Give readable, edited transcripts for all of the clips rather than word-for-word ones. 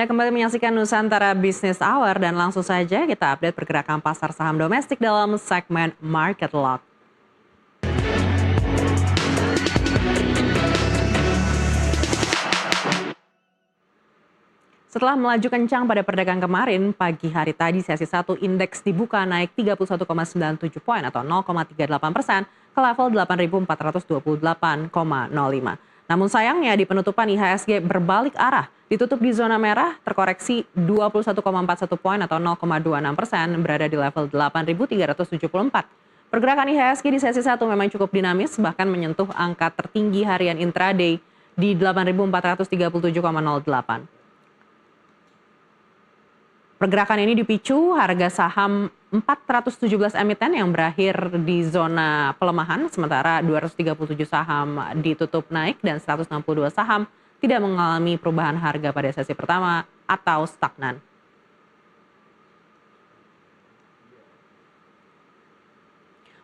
Anda kembali menyaksikan Nusantara Business Hour dan langsung saja kita update pergerakan pasar saham domestik dalam segmen Market Lock. Setelah melaju kencang pada perdagangan kemarin, pagi hari tadi sesi 1 indeks dibuka naik 31,97 poin atau 0,38% ke level 8.428,05. Namun sayangnya di penutupan IHSG berbalik arah, ditutup di zona merah, terkoreksi 21,41 poin atau 0,26% berada di level 8.374. Pergerakan IHSG di sesi 1 memang cukup dinamis, bahkan menyentuh angka tertinggi harian intraday di 8.437,08. Pergerakan ini dipicu harga saham 417 emiten yang berakhir di zona pelemahan, sementara 237 saham ditutup naik dan 162 saham tidak mengalami perubahan harga pada sesi pertama atau stagnan.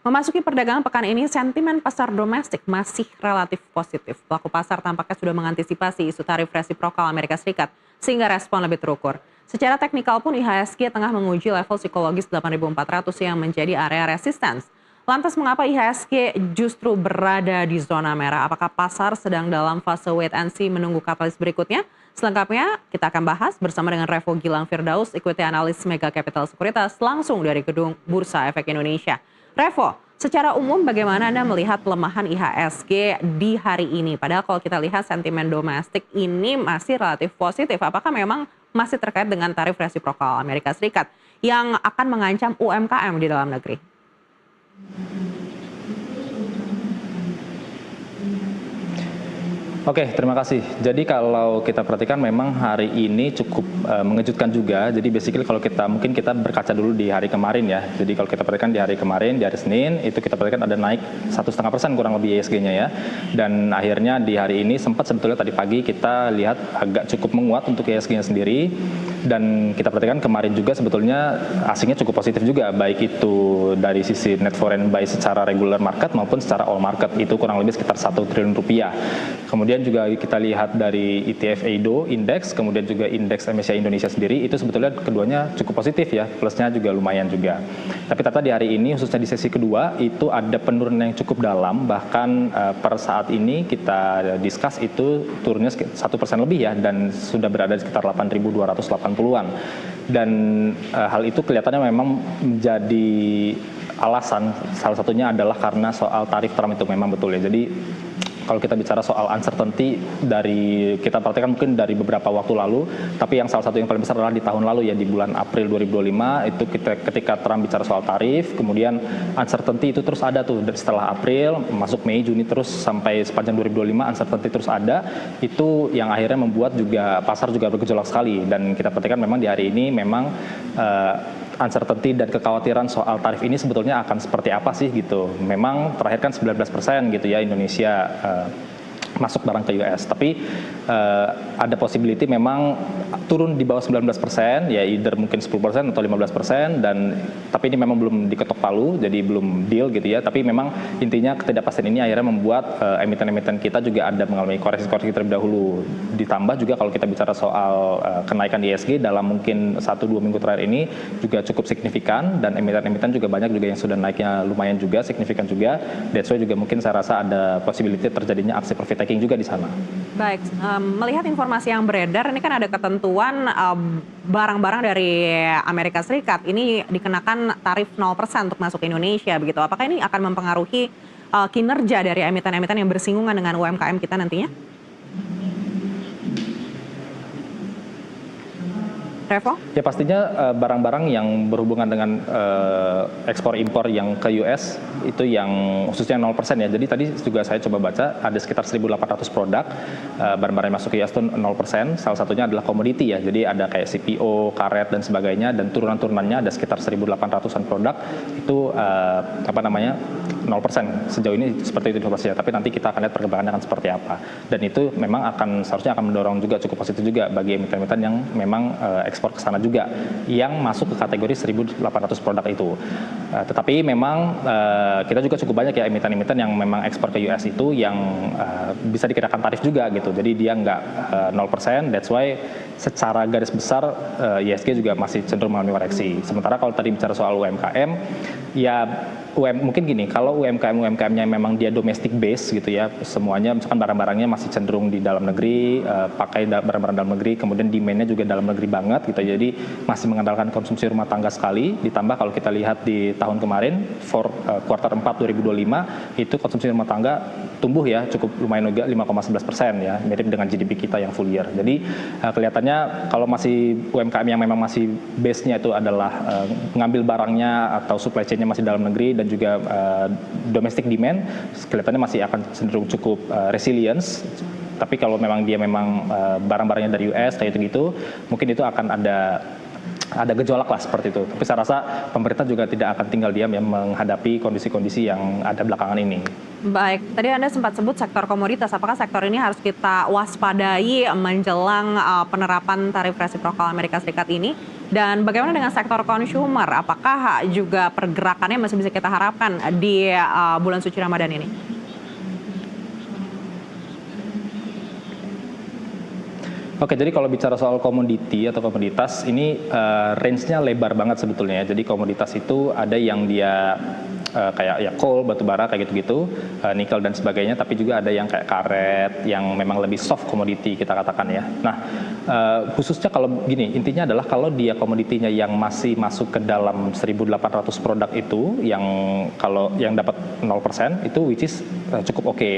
Memasuki perdagangan pekan ini, sentimen pasar domestik masih relatif positif. Pelaku pasar tampaknya sudah mengantisipasi isu tarif resiprokal Amerika Serikat, sehingga respon lebih terukur. Secara teknikal pun IHSG tengah menguji level psikologis 8.400 yang menjadi area resistance. Lantas mengapa IHSG justru berada di zona merah? Apakah pasar sedang dalam fase wait and see menunggu katalis berikutnya? Selengkapnya kita akan bahas bersama dengan Revo Gilang Firdaus, Equity Analyst Mega Capital Sekuritas, langsung dari Gedung Bursa Efek Indonesia. Revo, secara umum bagaimana Anda melihat pelemahan IHSG di hari ini? Padahal kalau kita lihat sentimen domestik ini masih relatif positif. Apakah memang masih terkait dengan tarif resiprokal Amerika Serikat yang akan mengancam UMKM di dalam negeri? Oke, terima kasih. Jadi kalau kita perhatikan memang hari ini cukup mengejutkan juga. Jadi basically kalau mungkin kita berkaca dulu di hari kemarin ya. Jadi kalau kita perhatikan di hari kemarin, di hari Senin, itu kita perhatikan ada naik 1,5% kurang lebih IHSG-nya ya. Dan akhirnya di hari ini sempat sebetulnya tadi pagi kita lihat agak cukup menguat untuk IHSG-nya sendiri. Dan kita perhatikan kemarin juga sebetulnya asingnya cukup positif juga. Baik itu dari sisi net foreign buy secara regular market maupun secara all market. Itu kurang lebih sekitar 1 triliun rupiah. Kemudian juga kita lihat dari ETF Eido Index, kemudian juga indeks MSCI Indonesia sendiri, itu sebetulnya keduanya cukup positif ya, plusnya juga lumayan juga. Tapi ternyata di hari ini, khususnya di sesi kedua, itu ada penurunan yang cukup dalam, bahkan per saat ini kita discuss itu turunnya 1% lebih ya, dan sudah berada di sekitar 8.280-an. Dan hal itu kelihatannya memang menjadi alasan, salah satunya adalah karena soal tarif Trump itu memang betul ya. Jadi kalau kita bicara soal uncertainty dari kita perhatikan mungkin dari beberapa waktu lalu, tapi yang salah satu yang paling besar adalah di tahun lalu ya, di bulan April 2025 itu ketika Trump bicara soal tarif, kemudian uncertainty itu terus ada tuh setelah April, masuk Mei, Juni terus sampai sepanjang 2025 uncertainty terus ada, itu yang akhirnya membuat juga pasar juga bergejolak sekali. Dan kita perhatikan memang di hari ini memang uncertainty dan kekhawatiran soal tarif ini sebetulnya akan seperti apa sih gitu. Memang terakhir kan 19% gitu ya Indonesia masuk barang ke US, tapi ada possibility memang turun di bawah 19%, ya either mungkin 10% atau 15%, dan tapi ini memang belum diketok palu, jadi belum deal gitu ya. Tapi memang intinya ketidakpastian ini akhirnya membuat emiten-emiten kita juga ada mengalami koreksi-koreksi terlebih dahulu. Ditambah juga kalau kita bicara soal kenaikan IHSG dalam mungkin 1-2 minggu terakhir ini juga cukup signifikan, dan emiten-emiten juga banyak juga yang sudah naiknya lumayan juga, signifikan juga. That's why juga mungkin saya rasa ada possibility terjadinya aksi profit taking juga di sana. Baik, melihat informasi yang beredar, ini kan ada ketentuan barang-barang dari Amerika Serikat ini dikenakan tarif 0% untuk masuk ke Indonesia begitu. Apakah ini akan mempengaruhi kinerja dari emiten-emiten yang bersinggungan dengan UMKM kita nantinya? Revo? Ya pastinya barang-barang yang berhubungan dengan ekspor impor yang ke US itu yang khususnya 0% ya. Jadi tadi juga saya coba baca ada sekitar 1.800 produk barang-barang yang masuk ke US itu 0%. Salah satunya adalah komoditi ya. Jadi ada kayak CPO, karet dan sebagainya, dan turunan-turunannya ada sekitar 1.800-an produk itu 0%. Sejauh ini seperti itu informasinya. Tapi nanti kita akan lihat perkembangannya akan seperti apa. Dan itu memang seharusnya akan mendorong juga cukup positif juga bagi emiten-emiten yang memang ekspor ke sana juga, yang masuk ke kategori 1.800 produk itu. Tetapi memang kita juga cukup banyak ya emiten-emiten yang memang ekspor ke US itu yang bisa dikenakan tarif juga gitu. Jadi dia nggak 0%, that's why secara garis besar IHSG juga masih cenderung mengalami koreksi. Sementara kalau tadi bicara soal UMKM, ya mungkin gini, kalau UMKM-nya memang dia domestic base gitu ya, semuanya misalkan barang-barangnya masih cenderung di dalam negeri, pakai barang-barang dalam negeri, kemudian demand-nya juga dalam negeri banget gitu, jadi masih mengandalkan konsumsi rumah tangga sekali, ditambah kalau kita lihat di tahun kemarin, kuartal 4 2025, itu konsumsi rumah tangga tumbuh ya, cukup lumayan juga 5,11% ya, mirip dengan GDP kita yang full year. Jadi kelihatannya kalau masih UMKM yang memang masih base-nya itu adalah ngambil barangnya atau supply chain-nya masih dalam negeri dan juga domestic demand, kelihatannya masih akan cenderung cukup resilience. Tapi kalau memang dia barang-barangnya dari US kayak gitu, mungkin itu akan ada gejolak lah seperti itu. Tapi saya rasa pemerintah juga tidak akan tinggal diam ya menghadapi kondisi-kondisi yang ada belakangan ini. Baik, tadi Anda sempat sebut sektor komoditas. Apakah sektor ini harus kita waspadai menjelang penerapan tarif resiprokal Amerika Serikat ini? Dan bagaimana dengan sektor consumer? Apakah juga pergerakannya masih bisa kita harapkan di bulan suci Ramadan ini? Oke, jadi kalau bicara soal komoditi atau komoditas, ini range-nya lebar banget sebetulnya. Jadi komoditas itu ada yang dia kayak ya coal, batubara kayak gitu-gitu, nikel dan sebagainya, tapi juga ada yang kayak karet yang memang lebih soft commodity kita katakan ya. Nah, khususnya kalau gini, intinya adalah kalau dia komoditinya yang masih masuk ke dalam 1.800 produk itu, yang kalau yang dapat 0% itu which is cukup oke.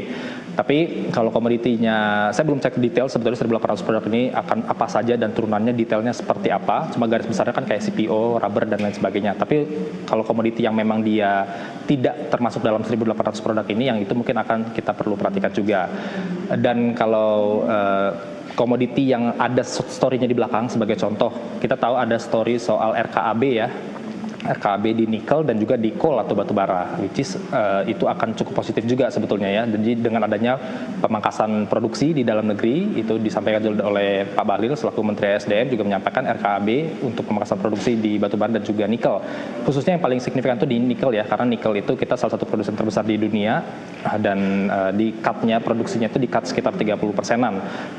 Tapi kalau komoditinya, saya belum cek detail sebetulnya 1.800 produk ini akan apa saja dan turunannya detailnya seperti apa. Cuma garis besarnya kan kayak CPO, rubber dan lain sebagainya. Tapi kalau komoditi yang memang dia tidak termasuk dalam 1.800 produk ini, yang itu mungkin akan kita perlu perhatikan juga. Dan kalau komoditi yang ada story-nya di belakang, sebagai contoh, kita tahu ada story soal RKAB ya. RKAB di nikel dan juga di coal atau batu bara, which is itu akan cukup positif juga sebetulnya ya. Jadi dengan adanya pemangkasan produksi di dalam negeri, itu disampaikan oleh Pak Bahlil selaku Menteri SDM juga menyampaikan RKAB untuk pemangkasan produksi di batu bara dan juga nikel. Khususnya yang paling signifikan itu di nikel ya, karena nikel itu kita salah satu produsen terbesar di dunia dan di cut-nya produksinya itu di cut sekitar 30%-an.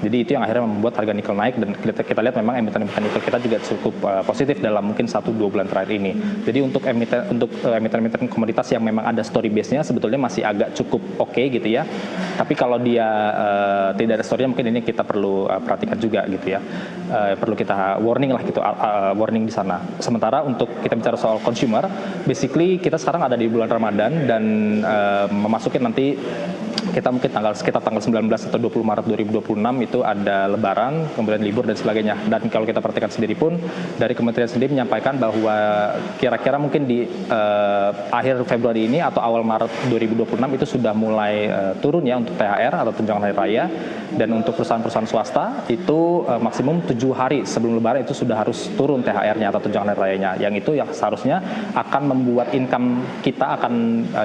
Jadi itu yang akhirnya membuat harga nikel naik dan kita lihat memang emiten-emiten nikel kita juga cukup positif dalam mungkin 1-2 bulan terakhir ini. Jadi untuk emiten komoditas yang memang ada story base-nya sebetulnya masih agak cukup oke gitu ya. Tapi kalau dia tidak ada story-nya, mungkin ini kita perlu perhatikan juga gitu ya. Perlu kita warning lah gitu, warning di sana. Sementara untuk kita bicara soal consumer, basically kita sekarang ada di bulan Ramadan dan memasuki nanti kita mungkin sekitar tanggal 19 atau 20 Maret 2026 itu ada lebaran, kemudian libur dan sebagainya. Dan kalau kita perhatikan sendiri pun, dari Kementerian sendiri menyampaikan bahwa kira-kira mungkin di akhir Februari ini atau awal Maret 2026 itu sudah mulai turun ya untuk THR atau tunjangan hari raya. Dan untuk perusahaan-perusahaan swasta itu maksimum 7 hari sebelum lebaran itu sudah harus turun THR-nya atau tunjangan hari rayanya. Yang itu yang seharusnya akan membuat income kita akan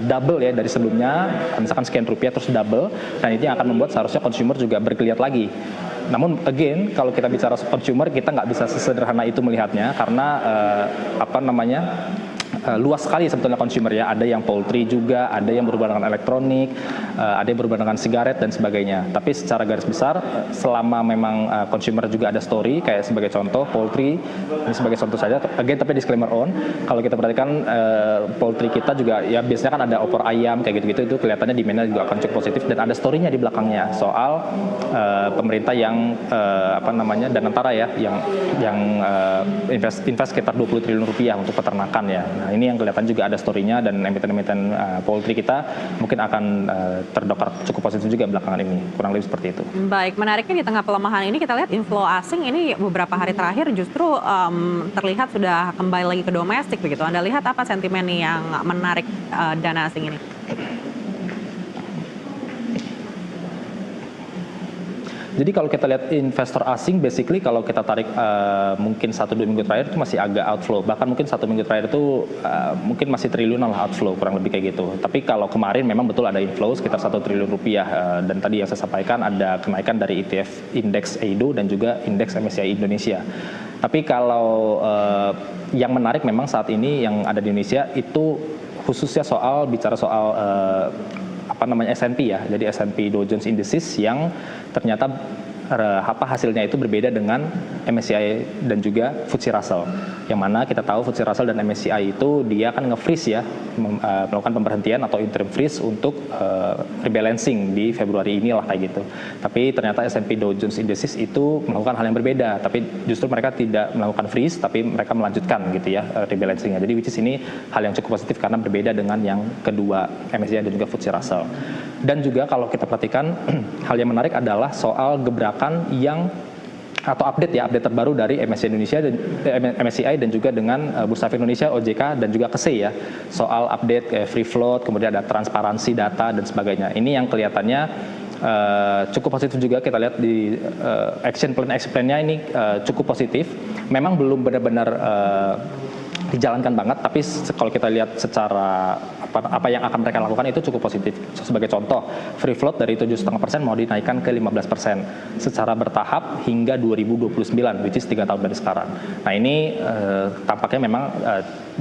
double ya dari sebelumnya, misalkan sekian rupiah terus double, dan itu yang akan membuat seharusnya consumer juga bergeliat lagi. Namun again, kalau kita bicara consumer, kita nggak bisa sesederhana itu melihatnya karena luas sekali sebetulnya consumer ya. Ada yang poultry juga, ada yang berhubungan dengan elektronik, ada yang berhubungan dengan sigaret dan sebagainya. Tapi secara garis besar, selama memang consumer juga ada story, kayak sebagai contoh poultry, ini sebagai contoh saja. Again, tapi disclaimer on, kalau kita perhatikan poultry kita juga ya biasanya kan ada opor ayam kayak gitu-gitu, itu kelihatannya demand-nya juga akan cukup positif dan ada story-nya di belakangnya soal pemerintah yang Danantara ya, yang invest sekitar 20 triliun rupiah untuk peternakan ya. Nah, ini yang kelihatan juga ada story-nya dan emiten-emiten poultry kita mungkin akan terdongkrak cukup positif juga belakangan ini, kurang lebih seperti itu. Baik, menariknya di tengah pelemahan ini kita lihat inflow asing ini beberapa hari terakhir justru terlihat sudah kembali lagi ke domestik begitu. Anda lihat apa sentimen yang menarik dana asing ini? Jadi kalau kita lihat investor asing, basically kalau kita tarik mungkin 1-2 minggu terakhir itu masih agak outflow. Bahkan mungkin 1 minggu terakhir itu mungkin masih triliunan lah outflow, kurang lebih kayak gitu. Tapi kalau kemarin memang betul ada inflow sekitar 1 triliun rupiah. Dan tadi yang saya sampaikan ada kenaikan dari ETF indeks EIDO dan juga indeks MSCI Indonesia. Tapi kalau yang menarik memang saat ini yang ada di Indonesia itu khususnya bicara soal S&P ya. Jadi S&P Dow Jones Indices yang ternyata hasilnya itu berbeda dengan MSCI dan juga FTSE Russell. Yang mana kita tahu FTSE Russell dan MSCI itu dia kan nge-freeze ya, melakukan pemberhentian atau interim freeze untuk rebalancing di Februari inilah kayak gitu. Tapi ternyata S&P Dow Jones Indices itu melakukan hal yang berbeda, tapi justru mereka tidak melakukan freeze, tapi mereka melanjutkan gitu ya rebalancingnya. Jadi which is ini hal yang cukup positif karena berbeda dengan yang kedua MSCI dan juga FTSE Russell. Dan juga kalau kita perhatikan hal yang menarik adalah soal gebrakan yang atau update terbaru dari MSCI dan juga dengan Bursa Efek Indonesia, OJK dan juga KSEI ya, soal update free float, kemudian ada transparansi data dan sebagainya. Ini yang kelihatannya cukup positif juga. Kita lihat di action plan-nya ini cukup positif. Memang belum benar-benar dijalankan banget, tapi kalau kita lihat secara apa yang akan mereka lakukan itu cukup positif. Sebagai contoh, free float dari 7,5% mau dinaikkan ke 15% secara bertahap hingga 2029, which is 3 tahun dari sekarang. Nah ini tampaknya memang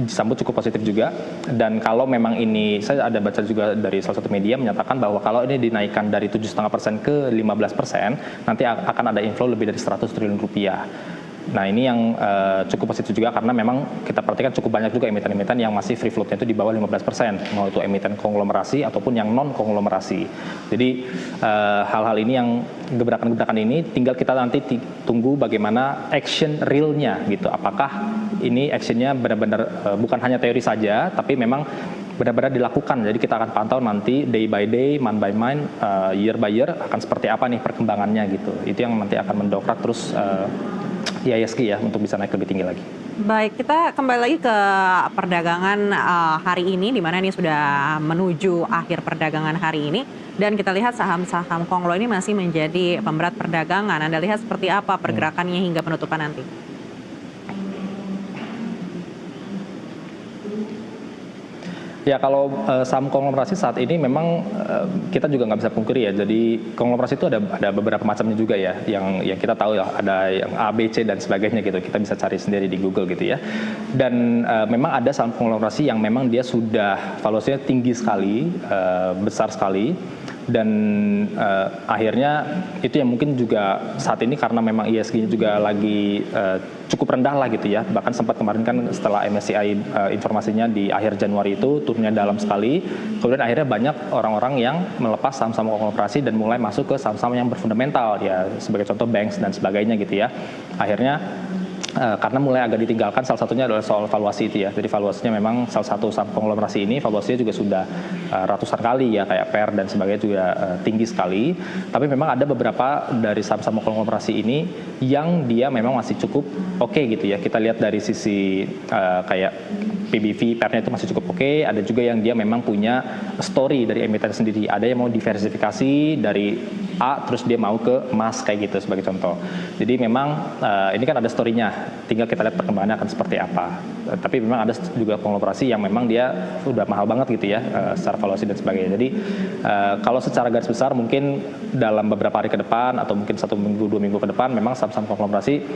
disambut cukup positif juga, dan kalau memang ini, saya ada baca juga dari salah satu media menyatakan bahwa kalau ini dinaikkan dari 7,5% ke 15%, nanti akan ada inflow lebih dari 100 triliun rupiah. Nah ini yang cukup positif juga karena memang kita perhatikan cukup banyak juga emiten-emiten yang masih free floatnya itu di bawah 15%, mau itu emiten konglomerasi ataupun yang non konglomerasi. Jadi hal-hal ini yang gebrakan-gebrakan ini tinggal kita nanti tunggu bagaimana action realnya gitu. Apakah ini actionnya benar-benar bukan hanya teori saja, tapi memang benar-benar dilakukan. Jadi kita akan pantau nanti day by day, month by month, year by year akan seperti apa nih perkembangannya gitu. Itu yang nanti akan mendongkrak terus IHSG ya untuk bisa naik lebih tinggi lagi. Baik, kita kembali lagi ke perdagangan hari ini, di mana ini sudah menuju akhir perdagangan hari ini. Dan kita lihat saham-saham konglo ini masih menjadi pemberat perdagangan. Anda lihat seperti apa pergerakannya hingga penutupan nanti? Ya kalau saham konglomerasi saat ini memang kita juga nggak bisa pungkiri ya. Jadi konglomerasi itu ada beberapa macamnya juga ya. Yang kita tahu ya, ada yang A, B, C dan sebagainya gitu. Kita bisa cari sendiri di Google gitu ya. Dan memang ada saham konglomerasi yang memang dia sudah valuasinya tinggi sekali, besar sekali. Dan akhirnya itu yang mungkin juga saat ini karena memang IHSG-nya juga lagi cukup rendah lah gitu ya. Bahkan sempat kemarin kan setelah MSCI informasinya di akhir Januari itu turunnya dalam sekali. Kemudian akhirnya banyak orang-orang yang melepas saham-saham konglomerasi dan mulai masuk ke saham-saham yang berfundamental ya, sebagai contoh banks dan sebagainya gitu ya. Akhirnya karena mulai agak ditinggalkan, salah satunya adalah soal valuasi itu ya. Jadi valuasinya memang salah satu saham konglomerasi ini valuasinya juga sudah ratusan kali ya, kayak PER dan sebagainya juga tinggi sekali. Tapi memang ada beberapa dari saham-saham konglomerasi ini yang dia memang masih cukup oke gitu ya. Kita lihat dari sisi kayak PBV, PER-nya itu masih cukup oke. Ada juga yang dia memang punya story dari emiten sendiri. Ada yang mau diversifikasi dari A terus dia mau ke emas kayak gitu sebagai contoh. Jadi memang ini kan ada story-nya, tinggal kita lihat perkembangannya akan seperti apa. Tapi memang ada juga konglomerasi yang memang dia udah mahal banget gitu ya secara valuasi dan sebagainya. Jadi kalau secara garis besar mungkin dalam beberapa hari ke depan atau mungkin 1 minggu 2 minggu ke depan memang saham-saham konglomerasi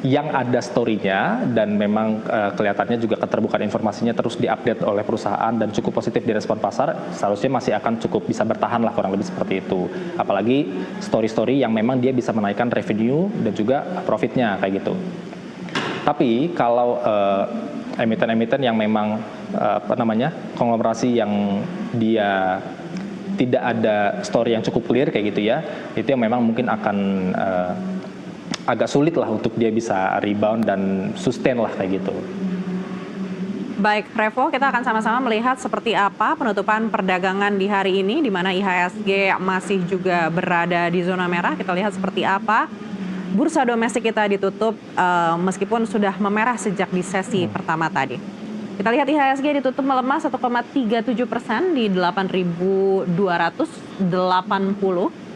yang ada story-nya dan memang kelihatannya juga keterbukaan informasinya terus diupdate oleh perusahaan dan cukup positif di respon pasar, seharusnya masih akan cukup bisa bertahan lah kurang lebih seperti itu. Apalagi story-story yang memang dia bisa menaikkan revenue dan juga profitnya kayak gitu. Tapi kalau emiten-emiten yang memang konglomerasi yang dia tidak ada story yang cukup clear kayak gitu ya, itu yang memang mungkin akan agak sulit lah untuk dia bisa rebound dan sustain lah kayak gitu. Baik, Revo, kita akan sama-sama melihat seperti apa penutupan perdagangan di hari ini, di mana IHSG masih juga berada di zona merah. Kita lihat seperti apa bursa domestik kita ditutup meskipun sudah memerah sejak di sesi pertama tadi. Kita lihat IHSG ditutup melemah 1,37% di 8.280.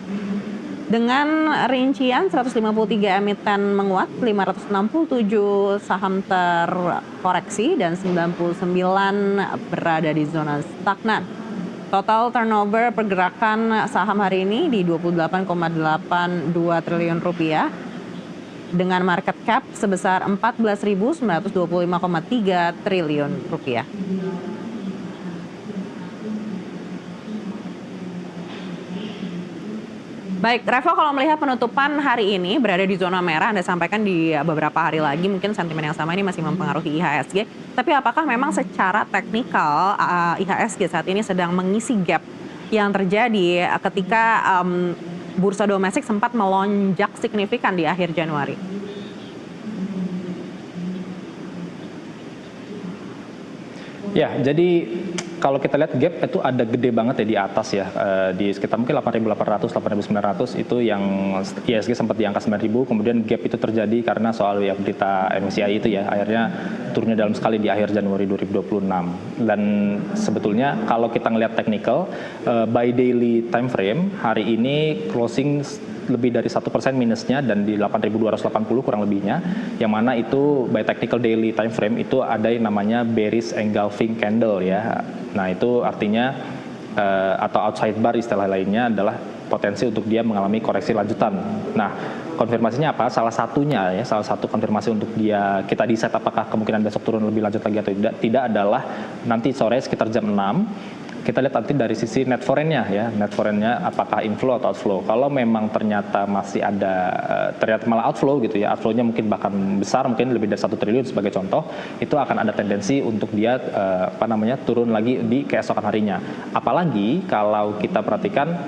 Dengan rincian 153 emiten menguat, 567 saham terkoreksi, dan 99 berada di zona stagnan. Total turnover pergerakan saham hari ini di 28,82 triliun rupiah dengan market cap sebesar 14.925,3 triliun rupiah. Baik, Revo, kalau melihat penutupan hari ini berada di zona merah, Anda sampaikan di beberapa hari lagi mungkin sentimen yang sama ini masih mempengaruhi IHSG. Tapi apakah memang secara teknikal IHSG saat ini sedang mengisi gap yang terjadi ketika bursa domestik sempat melonjak signifikan di akhir Januari? Ya, jadi kalau kita lihat gap itu ada gede banget ya di atas ya, di sekitar mungkin 8.800, 8.900 itu yang IHSG sempat di angka 9.000, kemudian gap itu terjadi karena soal ya berita MSCI itu ya, akhirnya turunnya dalam sekali di akhir Januari 2026. Dan sebetulnya kalau kita ngelihat technical, by daily time frame, hari ini closing lebih dari 1% minusnya dan di 8.280 kurang lebihnya, yang mana itu by technical daily time frame itu ada yang namanya bearish engulfing candle ya. Nah itu artinya atau outside bar istilah lainnya adalah potensi untuk dia mengalami koreksi lanjutan. Nah konfirmasinya apa? Salah satu konfirmasi untuk dia kita di set apakah kemungkinan besok turun lebih lanjut lagi atau tidak adalah nanti sore sekitar jam 6 kita lihat nanti dari sisi net foreign-nya ya, net foreign-nya apakah inflow atau outflow. Kalau memang ternyata masih ada, ternyata malah outflow gitu ya, outflow-nya mungkin bahkan besar, mungkin lebih dari 1 triliun sebagai contoh, itu akan ada tendensi untuk dia turun lagi di keesokan harinya. Apalagi kalau kita perhatikan,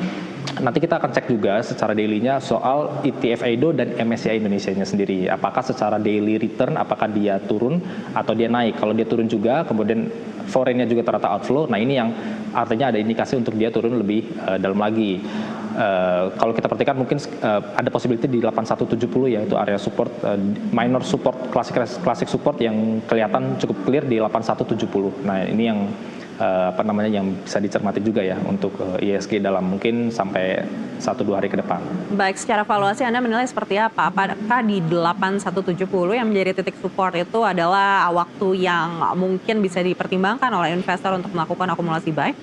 nanti kita akan cek juga secara daily-nya soal ETF Edo dan MSCI Indonesia-nya sendiri. Apakah secara daily return, apakah dia turun atau dia naik. Kalau dia turun juga, kemudian foreign-nya juga ternyata outflow, nah ini yang artinya ada indikasi untuk dia turun lebih dalam lagi. Kalau kita perhatikan mungkin ada possibility di 8170 ya, itu area support, minor support, classic support yang kelihatan cukup clear di 8170. Nah ini yang yang bisa dicermati juga ya untuk IHSG dalam mungkin sampai 1-2 hari ke depan. Baik, secara valuasi Anda menilai seperti apa? Apakah di 8170 yang menjadi titik support itu adalah waktu yang mungkin bisa dipertimbangkan oleh investor untuk melakukan akumulasi buy?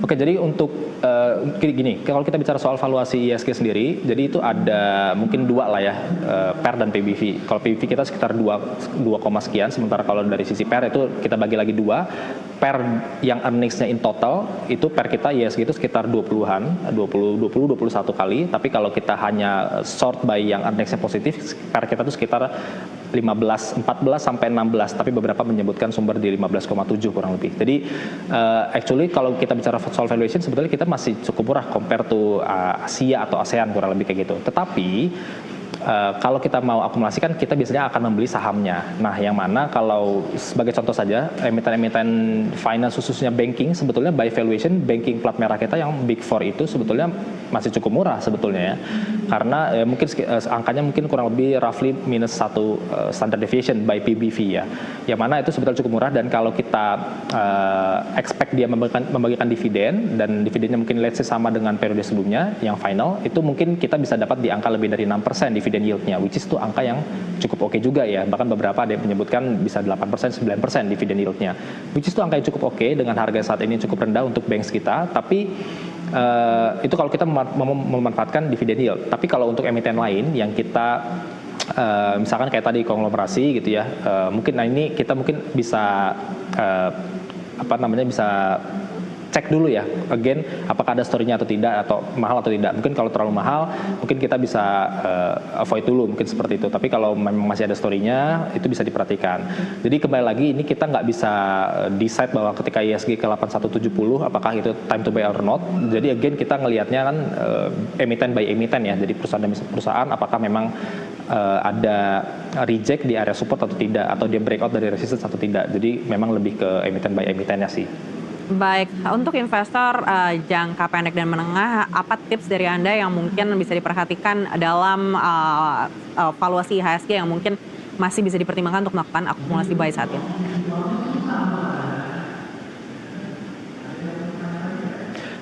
Oke, jadi untuk gini, kalau kita bicara soal valuasi IHSG sendiri, jadi itu ada mungkin dua lah ya, PER dan PBV. Kalau PBV kita sekitar 2 sekian, sementara kalau dari sisi PER itu kita bagi lagi dua. PER yang earnings-nya in total, itu PER kita IHSG itu sekitar 20-an, 21 kali, tapi kalau kita hanya short by yang earnings-nya positif, PER kita itu sekitar 14 sampai 16, tapi beberapa menyebutkan sumber di 15,7 kurang lebih. Jadi actually kalau kita bicara soal valuation sebetulnya kita masih cukup murah compare to Asia atau ASEAN kurang lebih kayak gitu. Tetapi kalau kita mau akumulasikan kita biasanya akan membeli sahamnya. Nah, yang mana kalau sebagai contoh saja emiten-emiten finance khususnya banking sebetulnya by valuation banking plat merah kita yang Big Four itu sebetulnya masih cukup murah sebetulnya ya. Karena mungkin angkanya mungkin kurang lebih roughly minus 1 standard deviation by PBV ya. Yang mana itu sebetulnya cukup murah dan kalau kita expect dia membagikan dividen dan dividennya mungkin let's say sama dengan periode sebelumnya yang final itu mungkin kita bisa dapat di angka lebih dari 6% dividen yieldnya, which is itu angka yang cukup oke juga ya, bahkan beberapa ada yang menyebutkan bisa 8%, 9% dividen yieldnya, which is itu angka yang cukup oke dengan harga saat ini cukup rendah untuk banks kita, tapi itu kalau kita memanfaatkan dividen yield. Tapi kalau untuk emiten lain yang kita misalkan kayak tadi konglomerasi gitu ya, mungkin nah ini kita mungkin bisa bisa cek dulu ya, again apakah ada story-nya atau tidak, atau mahal atau tidak. Mungkin kalau terlalu mahal, mungkin kita bisa avoid dulu, mungkin seperti itu. Tapi kalau memang masih ada story-nya, itu bisa diperhatikan. Jadi kembali lagi, ini kita nggak bisa decide bahwa ketika IHSG ke 8170, apakah itu time to buy or not. Jadi again kita ngelihatnya kan emiten by emiten ya, jadi perusahaan demi perusahaan, apakah memang ada reject di area support atau tidak, atau dia breakout dari resistance atau tidak. Jadi memang lebih ke emiten by emitennya sih. Baik, untuk investor jangka pendek dan menengah, apa tips dari Anda yang mungkin bisa diperhatikan dalam valuasi IHSG yang mungkin masih bisa dipertimbangkan untuk melakukan akumulasi buy saat ini?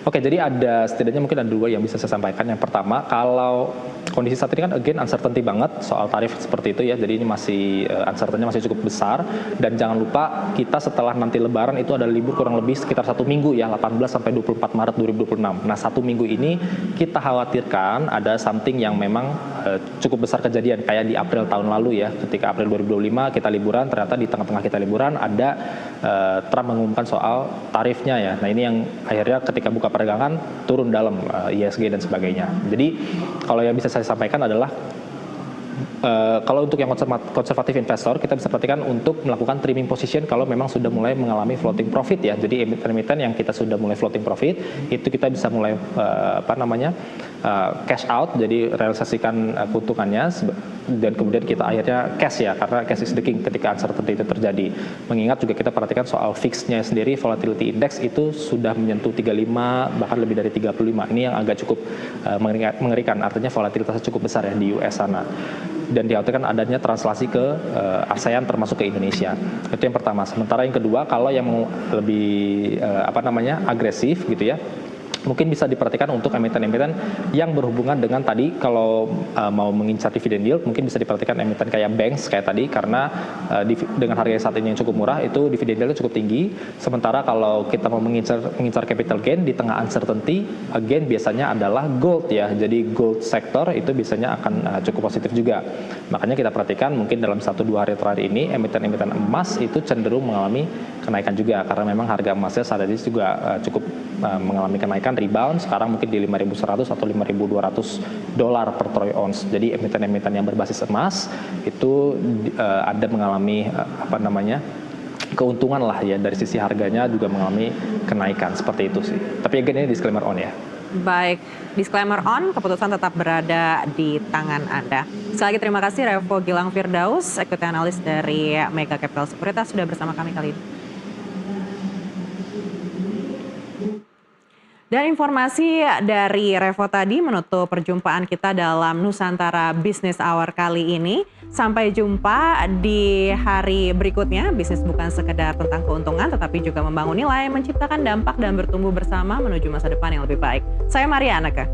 Oke, jadi setidaknya mungkin ada dua yang bisa saya sampaikan. Yang pertama, kalau kondisi saat ini kan again uncertainty banget soal tarif seperti itu ya. Jadi ini masih uncertainty masih cukup besar, dan jangan lupa kita setelah nanti lebaran itu ada libur kurang lebih sekitar 1 minggu ya, 18 sampai 24 Maret 2026. Nah, 1 minggu ini kita khawatirkan ada something yang memang cukup besar kejadian kayak di April tahun lalu ya. Ketika April 2025 kita liburan, ternyata di tengah-tengah kita liburan ada Trump mengumumkan soal tarifnya ya. Nah, ini yang akhirnya ketika buka perdagangan turun dalam ISG dan sebagainya. Jadi kalau yang bisa saya sampaikan adalah kalau untuk yang konservatif investor, kita bisa perhatikan untuk melakukan trimming position kalau memang sudah mulai mengalami floating profit ya. Jadi emiten yang kita sudah mulai floating profit itu kita bisa mulai cash out, jadi realisasikan keuntungannya, dan kemudian kita akhirnya cash ya, karena cash is the king ketika uncertainty itu terjadi. Mengingat juga kita perhatikan soal fixnya sendiri, volatility index itu sudah menyentuh 35 bahkan lebih dari 35. Ini yang agak cukup mengerikan, artinya volatilitasnya cukup besar ya di US sana. Dan dikhawatirkan adanya translasi ke ASEAN termasuk ke Indonesia. Itu yang pertama. Sementara yang kedua, kalau yang mau lebih agresif gitu ya, mungkin bisa diperhatikan untuk emiten-emiten yang berhubungan dengan tadi, kalau mau mengincar dividend yield, mungkin bisa diperhatikan emiten kayak banks kayak tadi, karena dengan harga saat ini yang cukup murah, itu dividend yieldnya cukup tinggi. Sementara kalau kita mau mengincar capital gain di tengah uncertainty, again biasanya adalah gold ya. Jadi gold sektor itu biasanya akan cukup positif juga. Makanya kita perhatikan mungkin dalam 1-2 hari terakhir ini emiten-emiten emas itu cenderung mengalami kenaikan juga, karena memang harga emasnya saat ini juga cukup mengalami kenaikan, rebound sekarang mungkin di 5.100 atau 5.200 dolar per troy ounce. Jadi emiten-emiten yang berbasis emas itu ada mengalami keuntungan lah ya, dari sisi harganya juga mengalami kenaikan seperti itu sih. Tapi again ini disclaimer on ya. Baik, disclaimer on, keputusan tetap berada di tangan Anda. Sekali lagi terima kasih Revo Gilang Firdaus, equity analyst dari Mega Capital Sekuritas sudah bersama kami kali ini. Dan informasi dari Revo tadi menutup perjumpaan kita dalam Nusantara Business Hour kali ini. Sampai jumpa di hari berikutnya. Bisnis bukan sekedar tentang keuntungan, tetapi juga membangun nilai, menciptakan dampak dan bertumbuh bersama menuju masa depan yang lebih baik. Saya Maria Anaka.